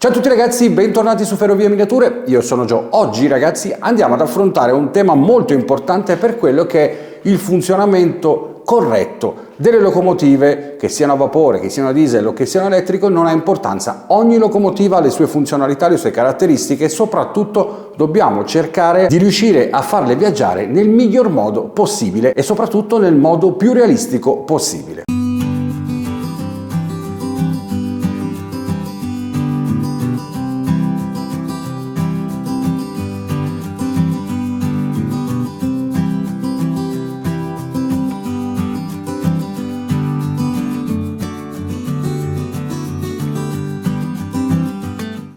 Ciao a tutti ragazzi, bentornati su Ferrovie Miniature, io sono Gio. Oggi ragazzi andiamo ad affrontare un tema molto importante per quello che è il funzionamento corretto delle locomotive, che siano a vapore, che siano a diesel o che siano elettrico, non ha importanza. Ogni locomotiva ha le sue funzionalità, le sue caratteristiche e soprattutto dobbiamo cercare di riuscire a farle viaggiare nel miglior modo possibile e soprattutto nel modo più realistico possibile.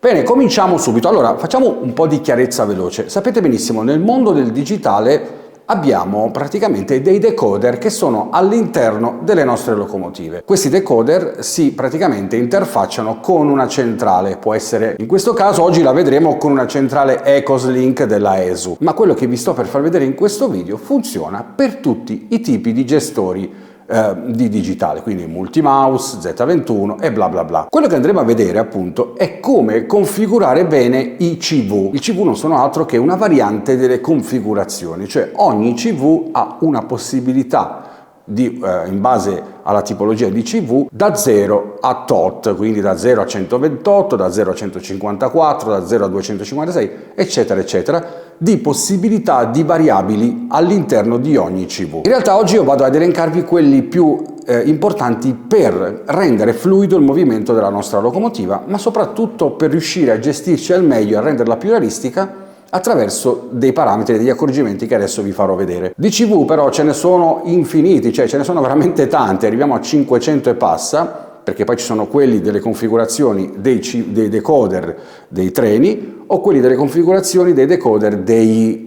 Bene, cominciamo subito. Allora, facciamo un po' di chiarezza veloce. Sapete benissimo, nel mondo del digitale abbiamo praticamente dei decoder che sono all'interno delle nostre locomotive. Questi decoder si praticamente interfacciano con una centrale, può essere, in questo caso oggi la vedremo con una centrale Ecoslink della ESU, ma quello che vi sto per far vedere in questo video funziona per tutti i tipi di gestori di digitale, quindi Multimouse, Z21 e bla bla bla. Quello che andremo a vedere appunto è come configurare bene i CV. I CV non sono altro che una variante delle configurazioni, cioè ogni CV ha una possibilità di, in base alla tipologia di CV, da 0 a tot, quindi da 0 a 128, da 0 a 154, da 0 a 256, eccetera, eccetera, di possibilità di variabili all'interno di ogni CV. In realtà oggi io vado ad elencarvi quelli più importanti per rendere fluido il movimento della nostra locomotiva, ma soprattutto per riuscire a gestirci al meglio e a renderla più realistica attraverso dei parametri e degli accorgimenti che adesso vi farò vedere. Di CV però ce ne sono infiniti, cioè ce ne sono veramente tanti, arriviamo a 500 e passa, perché poi ci sono quelli delle configurazioni dei decoder dei treni o quelli delle configurazioni dei decoder degli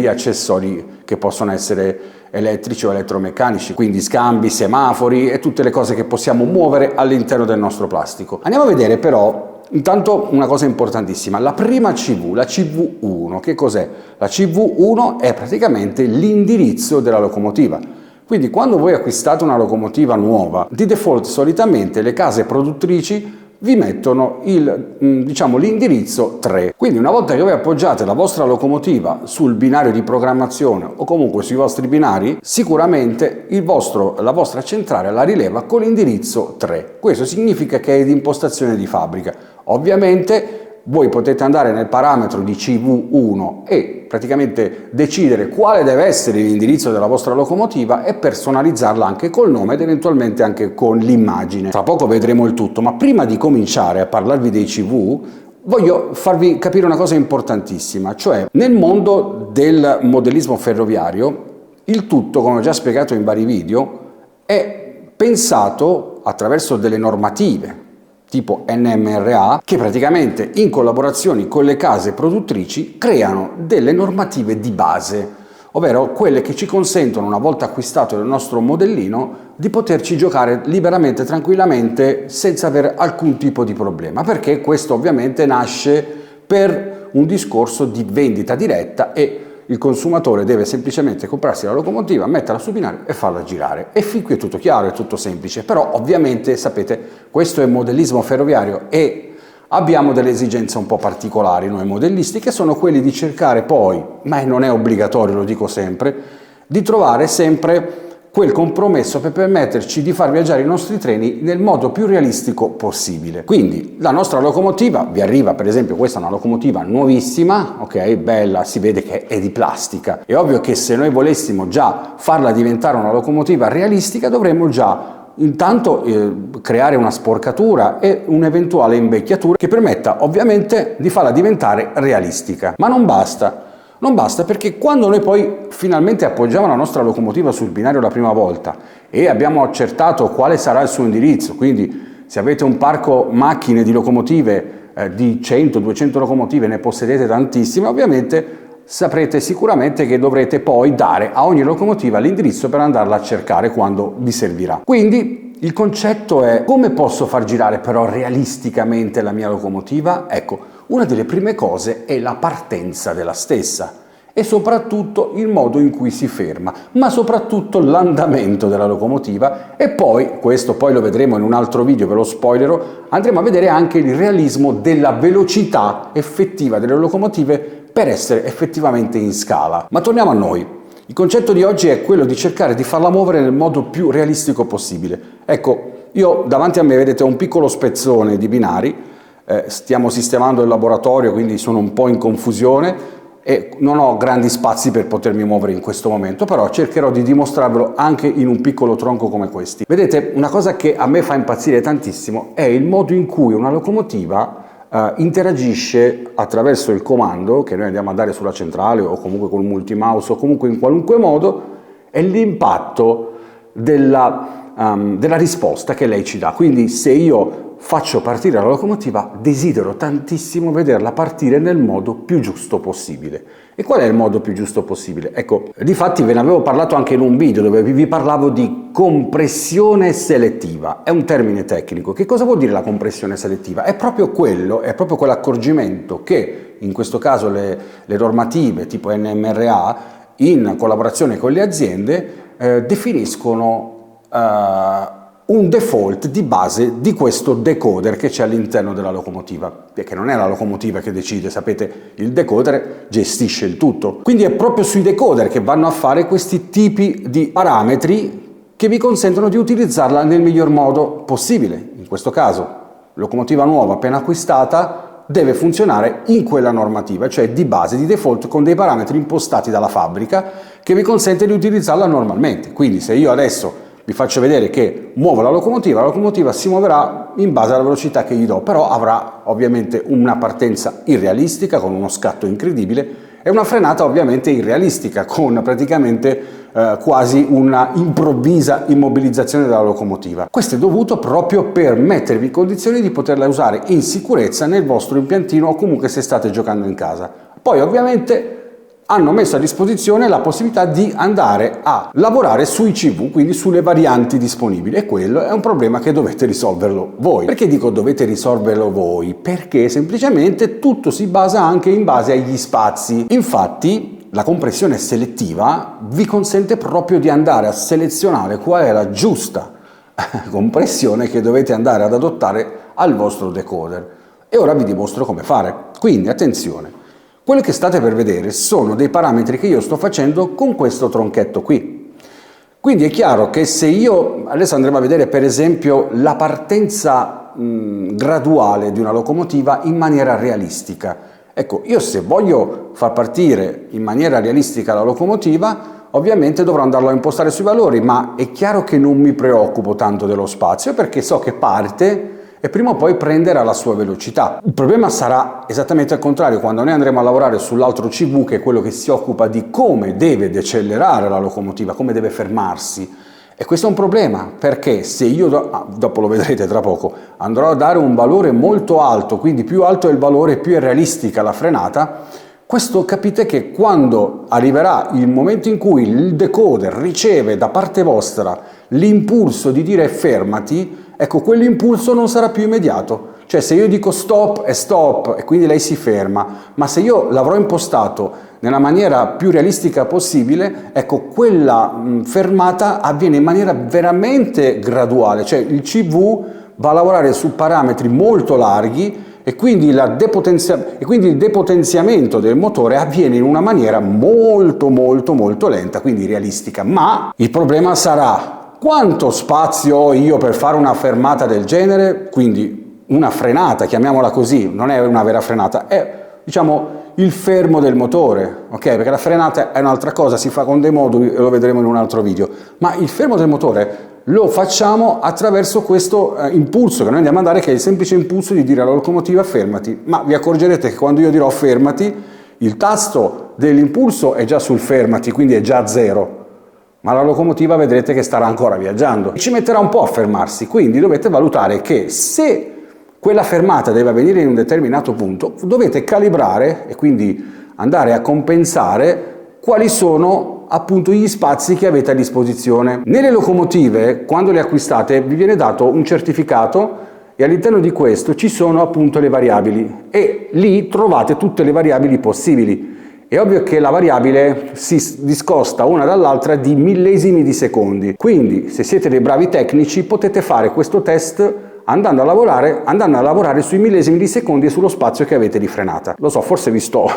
accessori che possono essere elettrici o elettromeccanici, quindi scambi, semafori e tutte le cose che possiamo muovere all'interno del nostro plastico. Andiamo a vedere però intanto una cosa importantissima, la prima CV, la CV1, che cos'è? La CV1 è praticamente l'indirizzo della locomotiva. Quindi quando voi acquistate una locomotiva nuova, di default solitamente le case produttrici vi mettono l'indirizzo 3. Quindi una volta che voi appoggiate la vostra locomotiva sul binario di programmazione o comunque sui vostri binari, sicuramente la vostra centrale la rileva con l'indirizzo 3. Questo significa che è di impostazione di fabbrica. Ovviamente voi potete andare nel parametro di CV1 e praticamente decidere quale deve essere l'indirizzo della vostra locomotiva e personalizzarla anche col nome ed eventualmente anche con l'immagine. Tra poco vedremo il tutto, ma prima di cominciare a parlarvi dei CV voglio farvi capire una cosa importantissima, cioè nel mondo del modellismo ferroviario il tutto, come ho già spiegato in vari video, è pensato attraverso delle normative tipo NMRA, che praticamente in collaborazione con le case produttrici creano delle normative di base, ovvero quelle che ci consentono, una volta acquistato il nostro modellino, di poterci giocare liberamente, tranquillamente, senza avere alcun tipo di problema, perché questo ovviamente nasce per un discorso di vendita diretta e il consumatore deve semplicemente comprarsi la locomotiva, metterla sul binario e farla girare. E fin qui è tutto chiaro, è tutto semplice, però ovviamente sapete, questo è modellismo ferroviario e abbiamo delle esigenze un po' particolari noi modellisti, che sono quelli di cercare poi, ma non è obbligatorio, lo dico sempre, di trovare sempre quel compromesso per permetterci di far viaggiare i nostri treni nel modo più realistico possibile. Quindi la nostra locomotiva vi arriva, per esempio questa è una locomotiva nuovissima, ok, bella, si vede che è di plastica. È ovvio che se noi volessimo già farla diventare una locomotiva realistica dovremmo già intanto creare una sporcatura e un'eventuale invecchiatura che permetta ovviamente di farla diventare realistica. Ma non basta. Non basta, perché quando noi poi finalmente appoggiamo la nostra locomotiva sul binario la prima volta e abbiamo accertato quale sarà il suo indirizzo, quindi se avete un parco macchine di locomotive di 100-200 locomotive, ne possedete tantissime, ovviamente saprete sicuramente che dovrete poi dare a ogni locomotiva l'indirizzo per andarla a cercare quando vi servirà. Quindi il concetto è: come posso far girare però realisticamente la mia locomotiva? Ecco, una delle prime cose è la partenza della stessa. e soprattutto il modo in cui si ferma, ma soprattutto l'andamento della locomotiva. E poi, questo poi lo vedremo in un altro video, ve lo spoilerò, andremo a vedere anche il realismo della velocità effettiva delle locomotive per essere effettivamente in scala. Ma torniamo a noi. Il concetto di oggi è quello di cercare di farla muovere nel modo più realistico possibile. Ecco, io davanti a me vedete un piccolo spezzone di binari, stiamo sistemando il laboratorio, quindi sono un po' in confusione e non ho grandi spazi per potermi muovere in questo momento, però cercherò di dimostrarvelo anche in un piccolo tronco come questi. Vedete, una cosa che a me fa impazzire tantissimo è il modo in cui una locomotiva interagisce attraverso il comando che noi andiamo a dare sulla centrale o comunque con un multimouse o comunque in qualunque modo, e l'impatto della risposta che lei ci dà. Quindi se io faccio partire la locomotiva, desidero tantissimo vederla partire nel modo più giusto possibile. E qual è il modo più giusto possibile? Ecco, difatti ve ne avevo parlato anche in un video dove vi parlavo di compressione selettiva. È un termine tecnico. Che cosa vuol dire la compressione selettiva? È proprio quell'accorgimento che, in questo caso le normative tipo NMRA, in collaborazione con le aziende, definiscono un default di base di questo decoder che c'è all'interno della locomotiva, perché non è la locomotiva che decide, sapete, il decoder gestisce il tutto. Quindi è proprio sui decoder che vanno a fare questi tipi di parametri che vi consentono di utilizzarla nel miglior modo possibile. In questo caso, locomotiva nuova appena acquistata deve funzionare in quella normativa, cioè di base, di default, con dei parametri impostati dalla fabbrica che vi consente di utilizzarla normalmente. Quindi se io adesso vi faccio vedere che muovo la locomotiva si muoverà in base alla velocità che gli do, però avrà ovviamente una partenza irrealistica con uno scatto incredibile e una frenata ovviamente irrealistica con praticamente quasi una improvvisa immobilizzazione della locomotiva. Questo è dovuto proprio per mettervi in condizioni di poterla usare in sicurezza nel vostro impiantino o comunque se state giocando in casa. Poi ovviamente hanno messo a disposizione la possibilità di andare a lavorare sui CV, quindi sulle varianti disponibili, e quello è un problema che dovete risolverlo voi. Perché dico dovete risolverlo voi? Perché semplicemente tutto si basa anche in base agli spazi. Infatti la compressione selettiva vi consente proprio di andare a selezionare qual è la giusta compressione che dovete andare ad adottare al vostro decoder. E ora vi dimostro come fare. Quindi attenzione. Quello che state per vedere sono dei parametri che io sto facendo con questo tronchetto qui. Quindi è chiaro che se io, adesso andremo a vedere per esempio la partenza graduale di una locomotiva in maniera realistica. Ecco, io se voglio far partire in maniera realistica la locomotiva, ovviamente dovrò andarlo a impostare sui valori, ma è chiaro che non mi preoccupo tanto dello spazio perché so che parte e prima o poi prenderà la sua velocità. Il problema sarà esattamente al contrario quando noi andremo a lavorare sull'altro CV, che è quello che si occupa di come deve decelerare la locomotiva, come deve fermarsi. E questo è un problema, perché se io, dopo lo vedrete tra poco, andrò a dare un valore molto alto, quindi più alto è il valore, più è realistica la frenata, questo capite che quando arriverà il momento in cui il decoder riceve da parte vostra l'impulso di dire fermati, ecco, quell'impulso non sarà più immediato. Cioè se io dico stop è stop e quindi lei si ferma, ma se io l'avrò impostato nella maniera più realistica possibile, ecco, quella fermata avviene in maniera veramente graduale, cioè il CV va a lavorare su parametri molto larghi e quindi il depotenziamento del motore avviene in una maniera molto lenta, quindi realistica. Ma il problema sarà: quanto spazio ho io per fare una fermata del genere? Quindi una frenata, chiamiamola così, non è una vera frenata, è diciamo il fermo del motore, ok? Perché la frenata è un'altra cosa, si fa con dei moduli e lo vedremo in un altro video, ma il fermo del motore lo facciamo attraverso questo impulso che noi andiamo a dare, che è il semplice impulso di dire alla locomotiva fermati. Ma vi accorgerete che quando io dirò fermati, il tasto dell'impulso è già sul fermati, quindi è già 0. Ma la locomotiva vedrete che starà ancora viaggiando. Ci metterà un po' a fermarsi, quindi dovete valutare che se quella fermata deve avvenire in un determinato punto, dovete calibrare e quindi andare a compensare quali sono appunto gli spazi che avete a disposizione. Nelle locomotive, quando le acquistate, vi viene dato un certificato e all'interno di questo ci sono appunto le variabili e lì trovate tutte le variabili possibili. È ovvio che la variabile si discosta una dall'altra di millesimi di secondi, quindi se siete dei bravi tecnici potete fare questo test andando a lavorare sui millesimi di secondi e sullo spazio che avete di frenata. Lo so, forse vi sto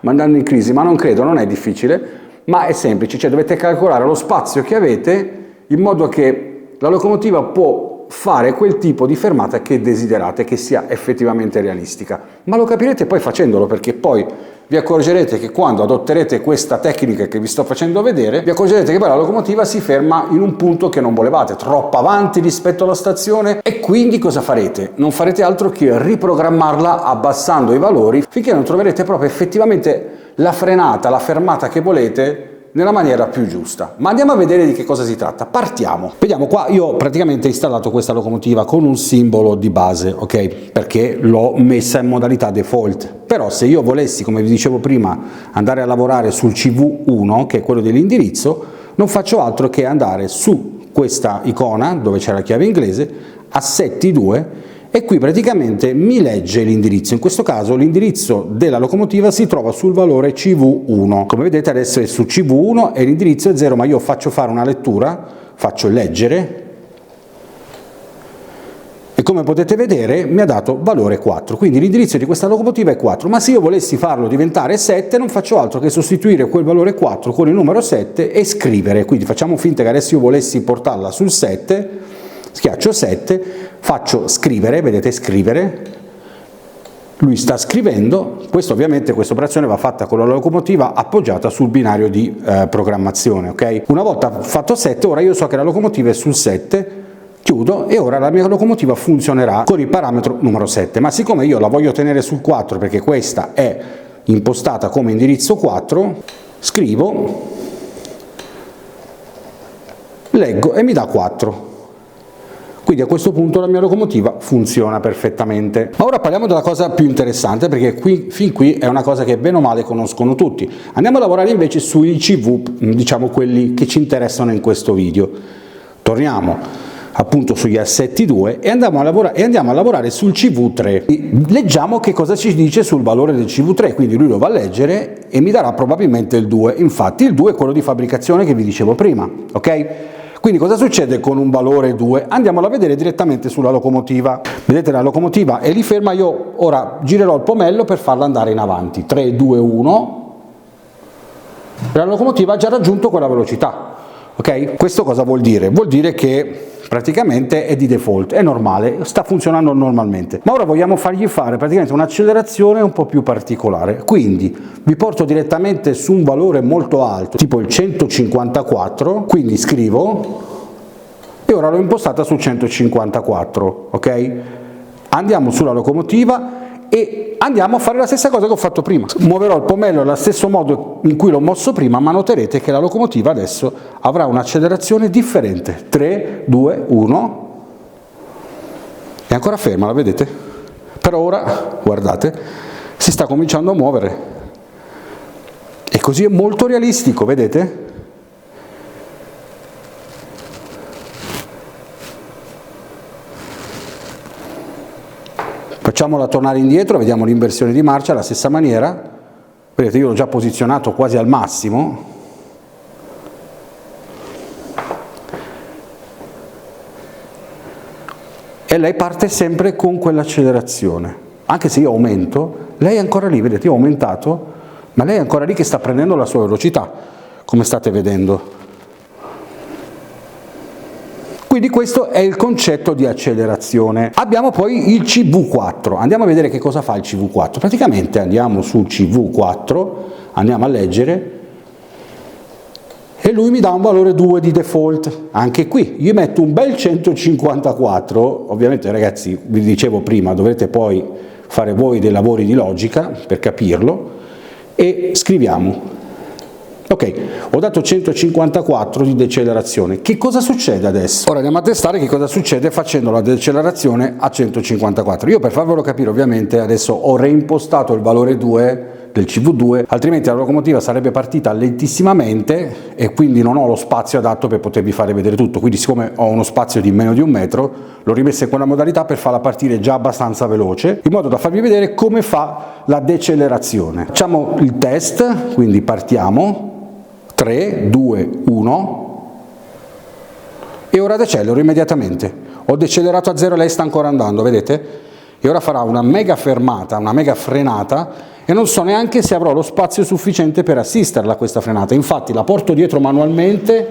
mandando in crisi, ma non credo, non è difficile, ma è semplice, cioè dovete calcolare lo spazio che avete in modo che la locomotiva può fare quel tipo di fermata che desiderate, che sia effettivamente realistica. Ma lo capirete poi facendolo, perché poi vi accorgerete che quando adotterete questa tecnica che vi sto facendo vedere, vi accorgerete che poi la locomotiva si ferma in un punto che non volevate, troppo avanti rispetto alla stazione, e quindi cosa farete? Non farete altro che riprogrammarla abbassando i valori finché non troverete proprio effettivamente la frenata, la fermata che volete nella maniera più giusta. Ma andiamo a vedere di che cosa si tratta. Partiamo. Vediamo qua, io ho praticamente installato questa locomotiva con un simbolo di base, ok? Perché l'ho messa in modalità default. Però se io volessi, come vi dicevo prima, andare a lavorare sul CV1, che è quello dell'indirizzo, non faccio altro che andare su questa icona, dove c'è la chiave inglese, assetti 2, e qui praticamente mi legge l'indirizzo. In questo caso l'indirizzo della locomotiva si trova sul valore CV1. Come vedete adesso è su CV1 e l'indirizzo è 0, ma io faccio fare una lettura, faccio leggere, e come potete vedere mi ha dato valore 4, quindi l'indirizzo di questa locomotiva è 4, ma se io volessi farlo diventare 7 non faccio altro che sostituire quel valore 4 con il numero 7 e scrivere. Quindi facciamo finta che adesso io volessi portarla sul 7, schiaccio 7, faccio scrivere, vedete scrivere, lui sta scrivendo. Questo ovviamente, questa operazione va fatta con la locomotiva appoggiata sul binario di programmazione, ok? Una volta fatto 7, ora io so che la locomotiva è sul 7, chiudo e ora la mia locomotiva funzionerà con il parametro numero 7, ma siccome io la voglio tenere sul 4 perché questa è impostata come indirizzo 4, scrivo, leggo e mi dà 4. Quindi a questo punto la mia locomotiva funziona perfettamente. Ma ora parliamo della cosa più interessante, perché fin qui è una cosa che bene o male conoscono tutti. Andiamo a lavorare invece sui CV, diciamo quelli che ci interessano in questo video. Torniamo appunto sugli assetti 2 e andiamo a lavorare sul CV3. Leggiamo che cosa ci dice sul valore del CV3, quindi lui lo va a leggere e mi darà probabilmente il 2. Infatti il 2 è quello di fabbricazione che vi dicevo prima, ok? Quindi cosa succede con un valore 2? Andiamolo a vedere direttamente sulla locomotiva. Vedete la locomotiva è lì ferma, io ora girerò il pomello per farla andare in avanti. 3, 2, 1. La locomotiva ha già raggiunto quella velocità. Ok? Questo cosa vuol dire? Vuol dire che praticamente è di default, è normale, sta funzionando normalmente. Ma ora vogliamo fargli fare praticamente un'accelerazione un po' più particolare. Quindi vi porto direttamente su un valore molto alto, tipo il 154, quindi scrivo e ora l'ho impostata su 154, ok? Andiamo sulla locomotiva e andiamo a fare la stessa cosa che ho fatto prima. Muoverò il pomello allo stesso modo in cui l'ho mosso prima, ma noterete che la locomotiva adesso avrà un'accelerazione differente. 3, 2, 1, è ancora ferma, la vedete? Però ora, guardate, si sta cominciando a muovere. E così è molto realistico, vedete? Facciamola tornare indietro, vediamo l'inversione di marcia alla stessa maniera. Vedete, io l'ho già posizionato quasi al massimo. E lei parte sempre con quell'accelerazione. Anche se io aumento, lei è ancora lì, vedete, io ho aumentato, ma lei è ancora lì che sta prendendo la sua velocità, come state vedendo. Quindi questo è il concetto di accelerazione. Abbiamo poi il CV4, andiamo a vedere che cosa fa il CV4. Praticamente andiamo sul CV4, andiamo a leggere e lui mi dà un valore 2 di default. Anche qui gli metto un bel 154, ovviamente ragazzi vi dicevo prima dovrete poi fare voi dei lavori di logica per capirlo e scriviamo. Ok, ho dato 154 di decelerazione. Che cosa succede adesso? Ora andiamo a testare che cosa succede facendo la decelerazione a 154. Io per farvelo capire ovviamente adesso ho reimpostato il valore 2 del CV2, altrimenti la locomotiva sarebbe partita lentissimamente e quindi non ho lo spazio adatto per potervi fare vedere tutto. Quindi, siccome ho uno spazio di meno di 1 metro, l'ho rimessa in quella modalità per farla partire già abbastanza veloce, in modo da farvi vedere come fa la decelerazione. Facciamo il test, quindi partiamo, 3, 2, 1 e ora decelero immediatamente. Ho decelerato a 0 e lei sta ancora andando, vedete? E ora farà una mega fermata, una mega frenata e non so neanche se avrò lo spazio sufficiente per assisterla a questa frenata. Infatti la porto dietro manualmente,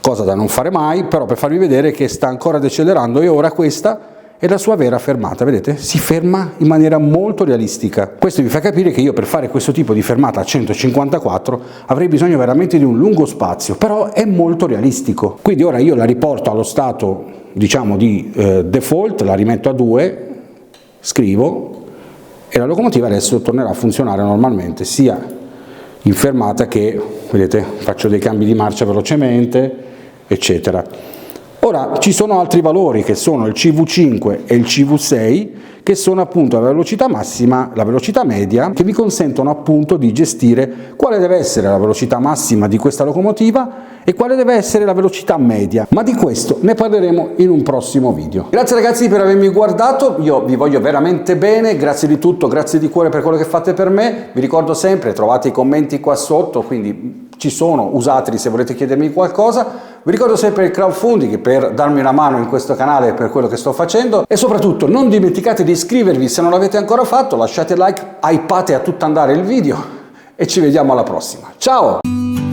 cosa da non fare mai, però per farvi vedere che sta ancora decelerando. E ora questa è la sua vera fermata, vedete? Si ferma in maniera molto realistica. Questo vi fa capire che io per fare questo tipo di fermata a 154 avrei bisogno veramente di un lungo spazio, però è molto realistico. Quindi ora io la riporto allo stato, diciamo, di default, la rimetto a 2, scrivo e la locomotiva adesso tornerà a funzionare normalmente, sia in fermata che, vedete, faccio dei cambi di marcia velocemente, eccetera. Ora ci sono altri valori che sono il CV5 e il CV6, che sono appunto la velocità massima, la velocità media, che vi consentono appunto di gestire quale deve essere la velocità massima di questa locomotiva e quale deve essere la velocità media, ma di questo ne parleremo in un prossimo video. Grazie ragazzi per avermi guardato, io vi voglio veramente bene, grazie di tutto, grazie di cuore per quello che fate per me. Vi ricordo sempre, trovate i commenti qua sotto, quindi ci sono, usateli se volete chiedermi qualcosa. Vi ricordo sempre il crowdfunding per darmi una mano in questo canale per quello che sto facendo, e soprattutto non dimenticate di iscrivervi se non l'avete ancora fatto, lasciate like, hypate a tutto andare il video e ci vediamo alla prossima. Ciao!